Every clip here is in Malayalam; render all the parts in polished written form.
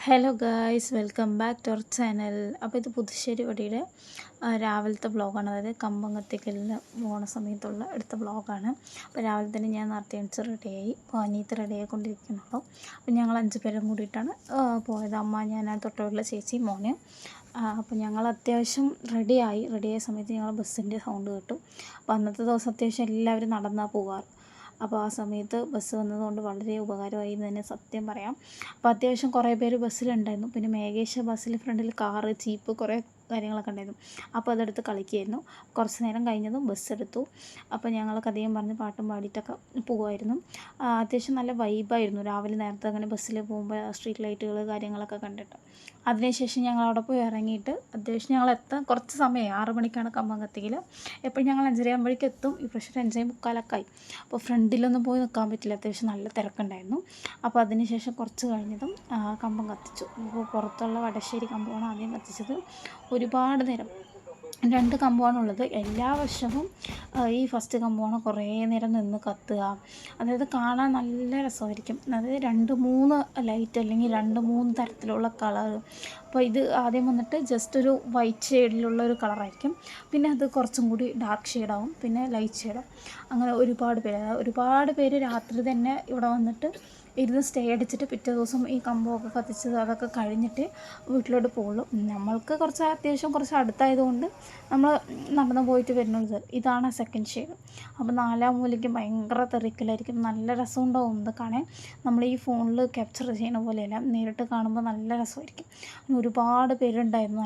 Hello guys, welcome back to our channel. അപ്പോൾ ഇത് പുതുശ്ശേരി വടിയുടെ രാവിലത്തെ വ്ളോഗാണ്. അതായത് കമ്പംകത്തിക്കലിന് പോണ സമയത്തുള്ള എടുത്ത വ്ളോഗാണ്. അപ്പോൾ രാവിലെ തന്നെ ഞാൻ നേരത്തെ എണിച്ച് റെഡിയായി. അപ്പോൾ അനിയത്ത് റെഡിയായിക്കൊണ്ടിരിക്കുന്നുള്ളൂ. അപ്പോൾ ഞങ്ങൾ 5 പേരും കൂടിയിട്ടാണ് പോയത്. അമ്മ, ഞാൻ, തൊട്ടുള്ള ചേച്ചി, മോന്. അപ്പോൾ ഞങ്ങൾ അത്യാവശ്യം റെഡിയായ സമയത്ത് ഞങ്ങൾ ബസ്സിൻ്റെ സൗണ്ട് കേട്ടു. അപ്പോൾ അന്നത്തെ ദിവസം അത്യാവശ്യം എല്ലാവരും നടന്നാണ് പോകാറ്. അപ്പോൾ ആ സമയത്ത് ബസ് വന്നതുകൊണ്ട് വളരെ ഉപകാരമായി എന്ന് തന്നെ സത്യം പറയാം. അപ്പോൾ അത്യാവശ്യം കുറേ പേര് ബസ്സിലുണ്ടായിരുന്നു. പിന്നെ മേഘേഷ് ബസ്സിൽ ഫ്രണ്ടിൽ കാറ്, ജീപ്പ് കുറേ കാര്യങ്ങളൊക്കെ ഉണ്ടായിരുന്നു. അപ്പോൾ അതെടുത്ത് കളിക്കുകയായിരുന്നു. കുറച്ച് നേരം കഴിഞ്ഞതും ബസ്സെടുത്തു. അപ്പോൾ ഞങ്ങളൊക്കെ അധികം പറഞ്ഞ് പാട്ടും പാടിയിട്ടൊക്കെ പോകുമായിരുന്നു. അത്യാവശ്യം നല്ല വൈബായിരുന്നു രാവിലെ നേരത്തെ അങ്ങനെ ബസ്സിൽ പോകുമ്പോൾ സ്ട്രീറ്റ് ലൈറ്റുകൾ കാര്യങ്ങളൊക്കെ കണ്ടിട്ട്. അതിനുശേഷം ഞങ്ങൾ അവിടെ പോയി ഇറങ്ങിയിട്ട് അത്യാവശ്യം ഞങ്ങൾ എത്താൻ കുറച്ച് സമയമായി. 6 മണിക്കാണ് കമ്പംകത്തിക്കൽ. എപ്പോഴും ഞങ്ങൾ 5:30 ആകുമ്പോഴേക്കും എത്തും. ഈ പക്ഷേ 5:45 ആയി. അപ്പോൾ ഫ്രണ്ടിലൊന്നും പോയി നിൽക്കാൻ പറ്റില്ല, അത്യാവശ്യം നല്ല തിരക്കുണ്ടായിരുന്നു. അപ്പോൾ അതിനുശേഷം കുറച്ച് കഴിഞ്ഞതും കമ്പം കത്തിച്ചു. ഇപ്പോൾ പുറത്തുള്ള വടശ്ശേരി കമ്പമാണ് ആദ്യം കത്തിച്ചത്. ഒരുപാട് നേരം 2 കമ്പമാണുള്ളത്. എല്ലാ വർഷവും ഈ ഫസ്റ്റ് കമ്പമാണ് കുറേ നേരം നിന്ന് കത്തുക. അതായത് കാണാൻ നല്ല രസമായിരിക്കും. അതായത് 2-3 ലൈറ്റ് അല്ലെങ്കിൽ 2-3 തരത്തിലുള്ള കളർ. അപ്പോൾ ഇത് ആദ്യം വന്നിട്ട് ജസ്റ്റ് ഒരു വൈറ്റ് ഷെയ്ഡിലുള്ള ഒരു കളറായിരിക്കും. പിന്നെ അത് കുറച്ചും കൂടി ഡാർക്ക് ഷെയ്ഡാവും, പിന്നെ ലൈറ്റ് ഷെയ്ഡാവും. അങ്ങനെ ഒരുപാട് പേര് രാത്രി തന്നെ ഇവിടെ വന്നിട്ട് ഇരുന്ന് സ്റ്റേ അടിച്ചിട്ട് പിറ്റേ ദിവസം ഈ കമ്പമൊക്കെ കത്തിച്ചത് അതൊക്കെ കഴിഞ്ഞിട്ട് വീട്ടിലോട്ട് പോകുള്ളൂ. നമ്മൾക്ക് അത്യാവശ്യം കുറച്ച് അടുത്തായതുകൊണ്ട് നമ്മൾ നടന്നു പോയിട്ട് വരുന്നത്. ഇതാണ് സെക്കൻഡ് ഷെയ്ഡ്. അപ്പോൾ 4 മൂലയ്ക്കും ഭയങ്കര തെറിക്കലായിരിക്കും. നല്ല രസമുണ്ടാവും ഇത് കാണാൻ. നമ്മൾ ഈ ഫോണിൽ ക്യാപ്ചർ ചെയ്യുന്ന പോലെയല്ല, നേരിട്ട് കാണുമ്പോൾ നല്ല രസമായിരിക്കും. ഒരുപാട് പേരുണ്ടായിരുന്നു.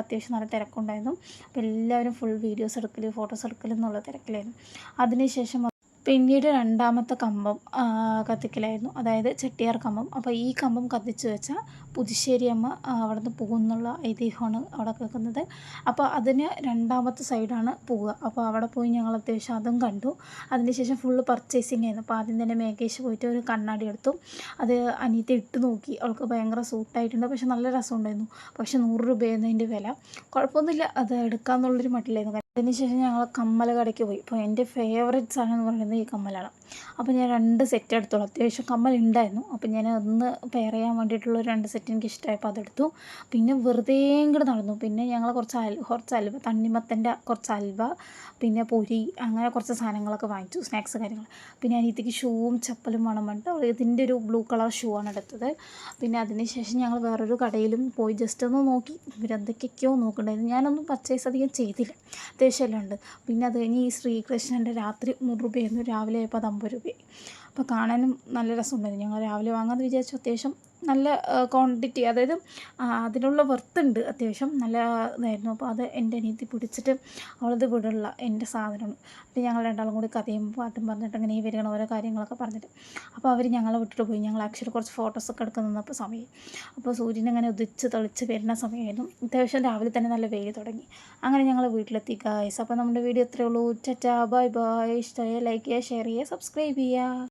അത്യാവശ്യം നല്ല തിരക്കുണ്ടായിരുന്നു. അപ്പോൾ എല്ലാവരും ഫുൾ വീഡിയോസ് എടുക്കൽ, ഫോട്ടോസ് എടുക്കൽ എന്നുള്ള തിരക്കിലായിരുന്നു. അതിനുശേഷം പിന്നീട് 2ാമത്തെ കമ്പം കത്തിക്കലായിരുന്നു, അതായത് ചെട്ടിയാർ കമ്പം. അപ്പോൾ ഈ കമ്പം കത്തിച്ച് വെച്ചാൽ പുതുശ്ശേരി അമ്മ അവിടെ നിന്ന് പോകുന്നുള്ള ഐതിഹ്യമാണ് അവിടെ കേൾക്കുന്നത്. അപ്പോൾ അതിന് 2ാമത്തെ സൈഡാണ് പോവുക. അപ്പോൾ അവിടെ പോയി ഞങ്ങൾ അത്യാവശ്യം അതും കണ്ടു. അതിനുശേഷം ഫുള്ള് പർച്ചേസിങ് ആയിരുന്നു. അപ്പോൾ ആദ്യം തന്നെ മേഘേഷ് പോയിട്ട് ഒരു കണ്ണാടി എടുത്തു. അത് അനിയത്തെ ഇട്ട് നോക്കി. അവൾക്ക് ഭയങ്കര സൂട്ടായിട്ടുണ്ട്. പക്ഷെ നല്ല രസമുണ്ടായിരുന്നു. പക്ഷെ 100 രൂപയായിരുന്നു അതിൻ്റെ വില. കുഴപ്പമൊന്നുമില്ല, അത് എടുക്കാമെന്നുള്ളൊരു മട്ടിലായിരുന്നു. അതിനുശേഷം ഞങ്ങൾ കമ്മൽ കടയ്ക്ക് പോയി. അപ്പോൾ എൻ്റെ ഫേവറേറ്റ് സാധനം എന്ന് പറയുന്നത് ഈ കമ്മലാണ്. അപ്പോൾ ഞാൻ 2 സെറ്റ് എടുത്തോളൂ. അത്യാവശ്യം കമ്മൽ ഉണ്ടായിരുന്നു. അപ്പോൾ ഞാൻ ഒന്ന് പെയർ ചെയ്യാൻ വേണ്ടിയിട്ടുള്ള 2 സെറ്റ് എനിക്ക് ഇഷ്ടമായപ്പോൾ അതെടുത്തു. പിന്നെ വെറുതെ ഇങ്ങോട്ട് നടന്നു. പിന്നെ ഞങ്ങൾ കുറച്ച് അൽവ, തണ്ണിമത്തൻ്റെ കുറച്ച് അൽവ, പിന്നെ പൊരി, അങ്ങനെ കുറച്ച് സാധനങ്ങളൊക്കെ വാങ്ങിച്ചു, സ്നാക്സ് കാര്യങ്ങൾ. പിന്നെ അനിയത്തിക്ക് ഷൂവും ചപ്പലും വേണം പറഞ്ഞിട്ട് ഇതിൻ്റെ ഒരു ബ്ലൂ കളർ ഷൂ ആണ് എടുത്തത്. പിന്നെ അതിനുശേഷം ഞങ്ങൾ വേറൊരു കടയിലും പോയി ജസ്റ്റ് ഒന്ന് നോക്കി. ഇവരെന്തൊക്കെയൊക്കെയോ നോക്കുന്നുണ്ടായിരുന്നു. ഞാനൊന്നും പർച്ചേസ് അധികം ചെയ്തില്ല, അത്യാവശ്യം എല്ലാം ഉണ്ട്. പിന്നെ അത് കഴിഞ്ഞ് ഈ ശ്രീകൃഷ്ണൻ്റെ രാത്രി 100 രൂപയായിരുന്നു, രാവിലെ ആയപ്പോൾ അത് 50 രൂപയായി. അപ്പോൾ കാണാനും നല്ല രസമുണ്ടായിരുന്നു. ഞങ്ങൾ രാവിലെ വാങ്ങാമെന്ന് വിചാരിച്ചു. അത്യാവശ്യം നല്ല ക്വാണ്ടിറ്റി, അതായത് അതിനുള്ള വർത്തുണ്ട്, അത്യാവശ്യം നല്ല ഇതായിരുന്നു. അപ്പോൾ അത് എൻ്റെ അനിയത്തി പിടിച്ചിട്ട് അവളത് വിടുള്ള എൻ്റെ സാധനമാണ്. അപ്പോൾ ഞങ്ങൾ 2ആളും കൂടി കഥയും പാട്ടും പറഞ്ഞിട്ട് അങ്ങനെ വരികയാണ്, ഓരോ കാര്യങ്ങളൊക്കെ പറഞ്ഞിട്ട്. അപ്പോൾ അവർ ഞങ്ങളെ വിട്ടിട്ട് പോയി. ഞങ്ങൾ ആക്ച്വലി കുറച്ച് ഫോട്ടോസൊക്കെ എടുക്കാൻ നിന്നപ്പോൾ സമയം. അപ്പോൾ സൂര്യൻ അങ്ങനെ ഉദിച്ച് തെളിച്ച് വരുന്ന സമയമായിരുന്നു. അത്യാവശ്യം രാവിലെ തന്നെ നല്ല വെയിൽ തുടങ്ങി. അങ്ങനെ ഞങ്ങൾ വീട്ടിലെത്തി ഗായ്സ്. അപ്പോൾ നമ്മുടെ വീഡിയോ ഇത്രയേ ഉള്ളൂ. Tata, bye bye. ഇഷ്ടമായ ലൈക്ക് ചെയ്യുക, ഷെയർ ചെയ്യുക, സബ്സ്ക്രൈബ് ചെയ്യുക.